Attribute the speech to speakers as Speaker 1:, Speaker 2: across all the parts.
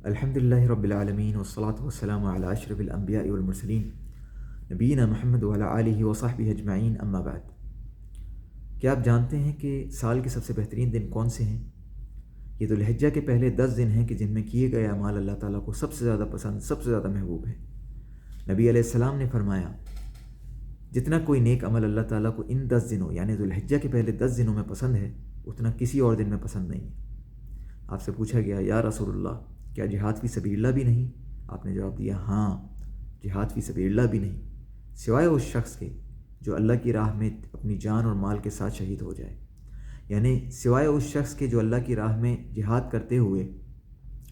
Speaker 1: الحمدللہ رب العالمین والصلاة والسلام علی اشرف الانبیاء والمرسلین نبینا محمد وعلی آلہ وصحبہ اجمعین اما بعد۔ کیا آپ جانتے ہیں کہ سال کے سب سے بہترین دن کون سے ہیں؟ یہ ذو الحجہ کے پہلے 10 دن ہیں کہ جن میں کیے گئے اعمال اللہ تعالیٰ کو سب سے زیادہ پسند، سب سے زیادہ محبوب ہیں۔ نبی علیہ السلام نے فرمایا جتنا کوئی نیک عمل اللہ تعالیٰ کو ان 10 دنوں یعنی ذو الحجہ کے پہلے 10 دنوں میں پسند ہے، اتنا کسی اور دن میں پسند نہیں ہے۔ آپ سے پوچھا گیا یا رسول اللہ کیا جہاد فی سبیل اللہ بھی نہیں؟ آپ نے جواب دیا ہاں، جہاد فی سبیل اللہ بھی نہیں، سوائے اس شخص کے جو اللہ کی راہ میں اپنی جان اور مال کے ساتھ شہید ہو جائے، یعنی سوائے اس شخص کے جو اللہ کی راہ میں جہاد کرتے ہوئے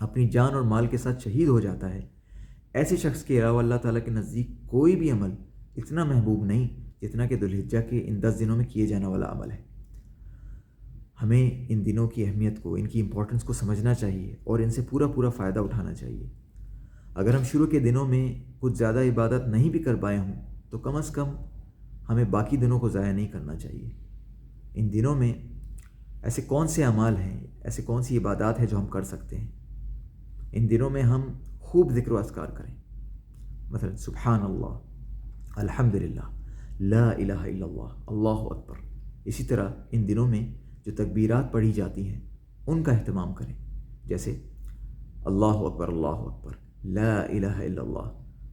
Speaker 1: اپنی جان اور مال کے ساتھ شہید ہو جاتا ہے، ایسے شخص کے علاوہ اللہ تعالیٰ کے نزدیک کوئی بھی عمل اتنا محبوب نہیں جتنا کہ ذو الحجہ کے ان 10 دنوں میں کیے جانے والا عمل ہے۔ ہمیں ان دنوں کی اہمیت کو، ان کی امپورٹنس کو سمجھنا چاہیے اور ان سے پورا فائدہ اٹھانا چاہیے۔ اگر ہم شروع کے دنوں میں کچھ زیادہ عبادت نہیں بھی کر پائے ہوں تو کم از کم ہمیں باقی دنوں کو ضائع نہیں کرنا چاہیے۔ ان دنوں میں ایسے کون سے اعمال ہیں، ایسے کون سی عبادات ہیں جو ہم کر سکتے ہیں؟ ان دنوں میں ہم خوب ذکر و اذکار کریں، مثلا سبحان اللہ، الحمدللہ، لا الہ الا اللہ، اللہ اکبر۔ اسی طرح ان دنوں میں جو تکبیرات پڑھی جاتی ہیں ان کا اہتمام کریں، جیسے اللہ اکبر، لا الہ الا اللہ،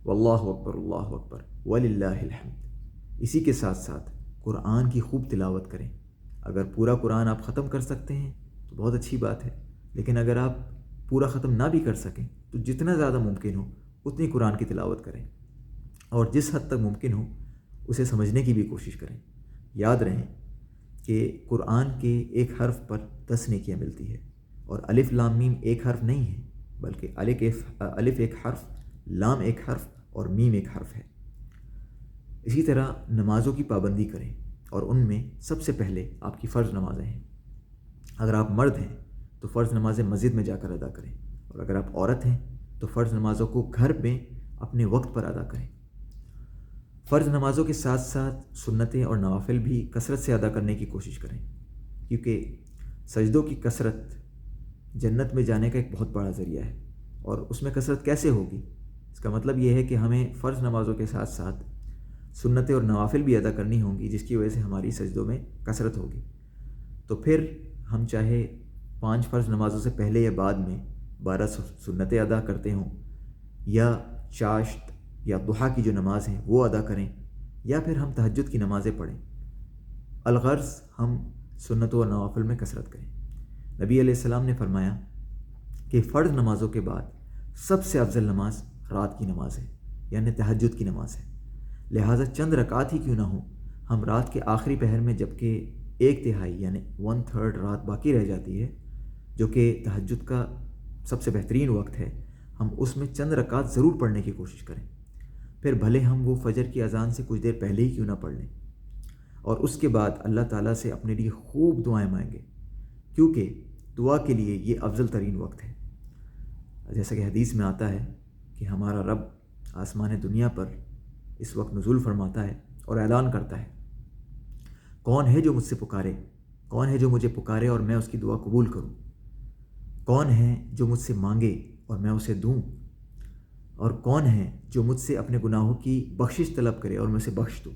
Speaker 1: واللہ اکبر وللہ الحمد۔ اسی کے ساتھ ساتھ قرآن کی خوب تلاوت کریں۔ اگر پورا قرآن آپ ختم کر سکتے ہیں تو بہت اچھی بات ہے، لیکن اگر آپ پورا ختم نہ بھی کر سکیں تو جتنا زیادہ ممکن ہو اتنی قرآن کی تلاوت کریں، اور جس حد تک ممکن ہو اسے سمجھنے کی بھی کوشش کریں۔ یاد رہیں کہ قرآن کے ایک حرف پر 10 نیکیاں ملتی ہے، اور الف لام میم ایک حرف نہیں ہے، بلکہ الف ایک حرف، لام ایک حرف اور میم ایک حرف ہے۔ اسی طرح نمازوں کی پابندی کریں، اور ان میں سب سے پہلے آپ کی فرض نمازیں ہیں۔ اگر آپ مرد ہیں تو فرض نمازیں مسجد میں جا کر ادا کریں، اور اگر آپ عورت ہیں تو فرض نمازوں کو گھر میں اپنے وقت پر ادا کریں۔ فرض نمازوں کے ساتھ ساتھ سنتیں اور نوافل بھی کثرت سے ادا کرنے کی کوشش کریں، کیونکہ سجدوں کی کثرت جنت میں جانے کا ایک بہت بڑا ذریعہ ہے۔ اور اس میں کثرت کیسے ہوگی؟ اس کا مطلب یہ ہے کہ ہمیں فرض نمازوں کے ساتھ ساتھ سنتیں اور نوافل بھی ادا کرنی ہوں گی، جس کی وجہ سے ہماری سجدوں میں کثرت ہوگی۔ تو پھر ہم چاہے 5 فرض نمازوں سے پہلے یا بعد میں 12 سنتیں ادا کرتے ہوں، یا چاشت یا ضحیٰ کی جو نماز ہے وہ ادا کریں، یا پھر ہم تہجد کی نمازیں پڑھیں، الغرض ہم سنتوں اور نوافل میں کثرت کریں۔ نبی علیہ السلام نے فرمایا کہ فرض نمازوں کے بعد سب سے افضل نماز رات کی نماز ہے، یعنی تہجد کی نماز ہے۔ لہٰذا چند رکعت ہی کیوں نہ ہوں، ہم رات کے آخری پہر میں جب کہ 1/3 یعنی 1/3 رات باقی رہ جاتی ہے، جو کہ تہجد کا سب سے بہترین وقت ہے، ہم اس میں چند رکعت ضرور پڑھنے کی کوشش کریں۔ پھر بھلے ہم وہ فجر کی اذان سے کچھ دیر پہلے ہی کیوں نہ پڑھ لیں، اور اس کے بعد اللہ تعالیٰ سے اپنے لیے خوب دعائیں مانگیں، کیونکہ دعا کے لیے یہ افضل ترین وقت ہے۔ جیسا کہ حدیث میں آتا ہے کہ ہمارا رب آسمان دنیا پر اس وقت نزول فرماتا ہے اور اعلان کرتا ہے، کون ہے جو مجھ سے پکارے، کون ہے جو مجھے پکارے اور میں اس کی دعا قبول کروں، کون ہے جو مجھ سے مانگے اور میں اسے دوں، اور کون ہے جو مجھ سے اپنے گناہوں کی بخشش طلب کرے اور میں اسے بخش دوں۔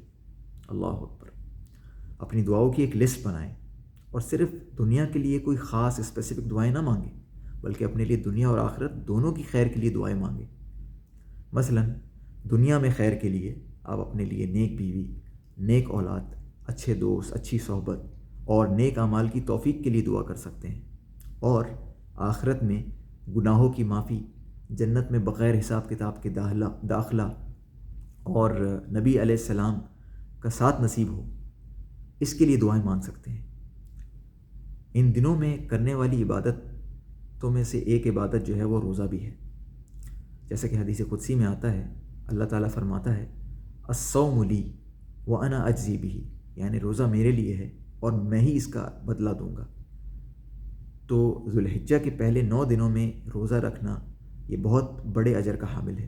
Speaker 1: اللہ اکبر۔ اپنی دعاؤں کی ایک لسٹ بنائیں، اور صرف دنیا کے لیے کوئی خاص اسپیسیفک دعائیں نہ مانگیں، بلکہ اپنے لیے دنیا اور آخرت دونوں کی خیر کے لیے دعائیں مانگیں۔ مثلا دنیا میں خیر کے لیے آپ اپنے لیے نیک بیوی، نیک اولاد، اچھے دوست، اچھی صحبت اور نیک اعمال کی توفیق کے لیے دعا کر سکتے ہیں، اور آخرت میں گناہوں کی معافی، جنت میں بغیر حساب کتاب کے داخلہ اور نبی علیہ السلام کا ساتھ نصیب ہو، اس کے لیے دعائیں مانگ سکتے ہیں۔ ان دنوں میں کرنے والی عبادتوں میں سے ایک عبادت جو ہے وہ روزہ بھی ہے، جیسا کہ حدیث قدسی میں آتا ہے، اللہ تعالیٰ فرماتا ہے الصوم لی وانا اجزی بہ، یعنی روزہ میرے لیے ہے اور میں ہی اس کا بدلہ دوں گا۔ تو ذو الحجہ کے پہلے 9 دنوں میں روزہ رکھنا یہ بہت بڑے اجر کا حامل ہے،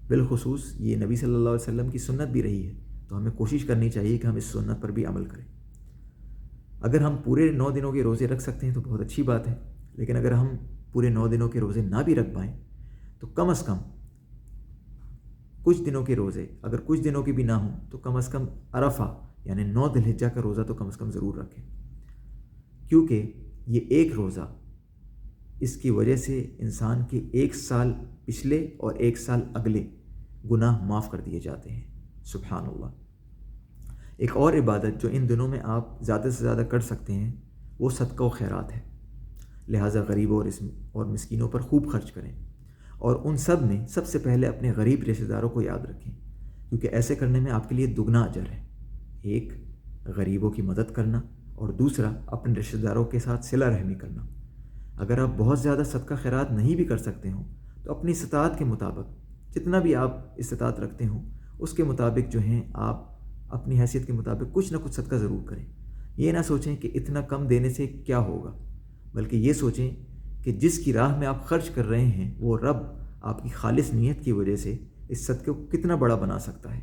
Speaker 1: بالخصوص یہ نبی صلی اللہ علیہ وسلم کی سنت بھی رہی ہے، تو ہمیں کوشش کرنی چاہیے کہ ہم اس سنت پر بھی عمل کریں۔ اگر ہم پورے 9 دنوں کے روزے رکھ سکتے ہیں تو بہت اچھی بات ہے، لیکن اگر ہم پورے 9 دنوں کے روزے نہ بھی رکھ پائیں تو کم از کم کچھ دنوں کے روزے، اگر کچھ دنوں کے بھی نہ ہوں تو کم از کم عرفہ یعنی 9 ذی الحجہ کا روزہ تو کم از کم ضرور رکھیں، کیونکہ یہ ایک روزہ اس کی وجہ سے انسان کے 1 سال پچھلے اور 1 سال اگلے گناہ معاف کر دیے جاتے ہیں۔ سبحان اللہ۔ ایک اور عبادت جو ان دنوں میں آپ زیادہ سے زیادہ کر سکتے ہیں وہ صدقہ و خیرات ہے، لہٰذا غریبوں اور مسکینوں پر خوب خرچ کریں، اور ان سب میں سب سے پہلے اپنے غریب رشتہ داروں کو یاد رکھیں، کیونکہ ایسے کرنے میں آپ کے لیے دگنا اجر ہے۔ ایک، غریبوں کی مدد کرنا، اور دوسرا اپنے رشتہ داروں کے ساتھ صلہ رحمی کرنا۔ اگر آپ بہت زیادہ صدقہ خیرات نہیں بھی کر سکتے ہوں تو اپنی استطاعت کے مطابق، جتنا بھی آپ استطاعت رکھتے ہوں اس کے مطابق جو ہیں آپ اپنی حیثیت کے مطابق کچھ نہ کچھ صدقہ ضرور کریں۔ یہ نہ سوچیں کہ اتنا کم دینے سے کیا ہوگا، بلکہ یہ سوچیں کہ جس کی راہ میں آپ خرچ کر رہے ہیں وہ رب آپ کی خالص نیت کی وجہ سے اس صدقے کو کتنا بڑا بنا سکتا ہے۔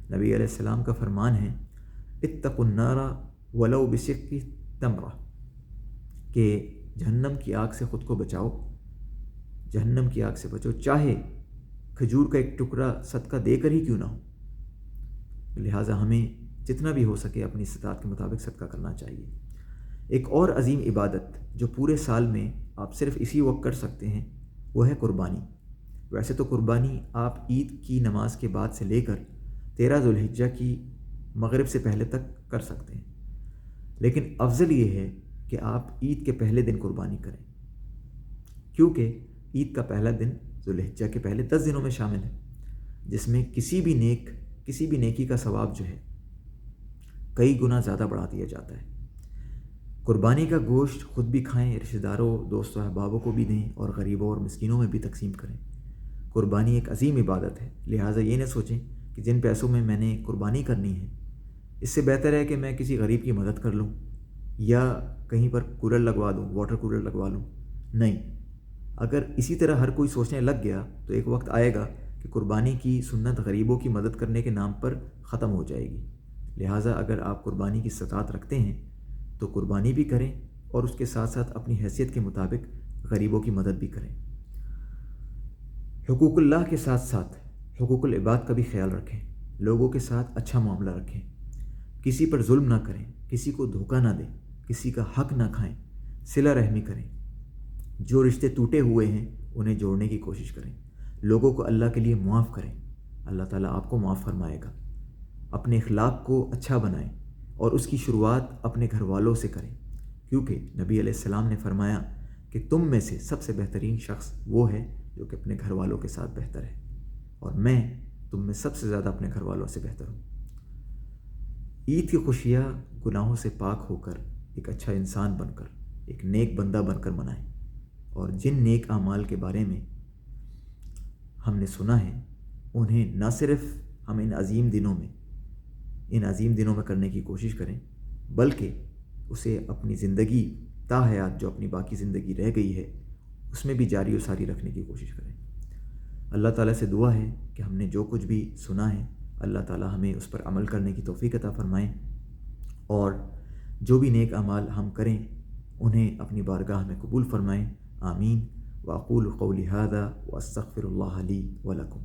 Speaker 1: نبی علیہ السلام کا فرمان ہے، اتقوا النار ولو بشق تمرہ، کہ جہنم کی آگ سے خود کو بچاؤ، جہنم کی آگ سے بچو، چاہے کھجور کا ایک ٹکڑا صدقہ دے کر ہی کیوں نہ ہو۔ لہٰذا ہمیں جتنا بھی ہو سکے اپنی استطاعت کے مطابق صدقہ کرنا چاہیے۔ ایک اور عظیم عبادت جو پورے سال میں آپ صرف اسی وقت کر سکتے ہیں وہ ہے قربانی۔ ویسے تو قربانی آپ عید کی نماز کے بعد سے لے کر 13 ذی الحجہ کی مغرب سے پہلے تک کر سکتے ہیں، لیکن افضل یہ ہے کہ آپ عید کے پہلے دن قربانی کریں، کیونکہ عید کا پہلا دن ذی الحجہ کے پہلے 10 دنوں میں شامل ہے، جس میں کسی بھی نیکی کا ثواب جو ہے کئی گنا زیادہ بڑھا دیا جاتا ہے۔ قربانی کا گوشت خود بھی کھائیں، رشتہ داروں، دوستوں، احبابوں کو بھی دیں، اور غریبوں اور مسکینوں میں بھی تقسیم کریں۔ قربانی ایک عظیم عبادت ہے، لہٰذا یہ نہ سوچیں کہ جن پیسوں میں نے قربانی کرنی ہے اس سے بہتر ہے کہ میں کسی غریب کی مدد کر لوں یا کہیں پر کولر لگوا دوں، واٹر کولر لگوا لوں۔ نہیں، اگر اسی طرح ہر کوئی سوچنے لگ گیا تو ایک وقت آئے گا کہ قربانی کی سنت غریبوں کی مدد کرنے کے نام پر ختم ہو جائے گی۔ لہٰذا اگر آپ قربانی کی استطاعت رکھتے ہیں تو قربانی بھی کریں اور اس کے ساتھ ساتھ اپنی حیثیت کے مطابق غریبوں کی مدد بھی کریں۔ حقوق اللہ کے ساتھ ساتھ حقوق العباد کا بھی خیال رکھیں، لوگوں کے ساتھ اچھا معاملہ رکھیں، کسی پر ظلم نہ کریں، کسی کو دھوکہ نہ دیں، کسی کا حق نہ کھائیں، صلہ رحمی کریں، جو رشتے ٹوٹے ہوئے ہیں انہیں جوڑنے کی کوشش کریں، لوگوں کو اللہ کے لیے معاف کریں، اللہ تعالیٰ آپ کو معاف فرمائے گا۔ اپنے اخلاق کو اچھا بنائیں اور اس کی شروعات اپنے گھر والوں سے کریں، کیونکہ نبی علیہ السلام نے فرمایا کہ تم میں سے سب سے بہترین شخص وہ ہے جو کہ اپنے گھر والوں کے ساتھ بہتر ہے، اور میں تم میں سب سے زیادہ اپنے گھر والوں سے بہتر ہوں۔ عید کی خوشیاں گناہوں سے پاک ہو کر ایک اچھا انسان بن کر، ایک نیک بندہ بن کر منائیں، اور جن نیک اعمال کے بارے میں ہم نے سنا ہے انہیں نہ صرف ہم ان عظیم دنوں میں کرنے کی کوشش کریں، بلکہ اسے اپنی زندگی تا حیات جو اپنی باقی زندگی رہ گئی ہے اس میں بھی جاری و ساری رکھنے کی کوشش کریں۔ اللہ تعالیٰ سے دعا ہے کہ ہم نے جو کچھ بھی سنا ہے اللہ تعالیٰ ہمیں اس پر عمل کرنے کی توفیق عطا فرمائیں، اور جو بھی نیک اعمال ہم کریں انہیں اپنی بارگاہ میں قبول فرمائیں۔ آمین۔ واقول قولی ھذا واستغفر اللہ لی ولکم۔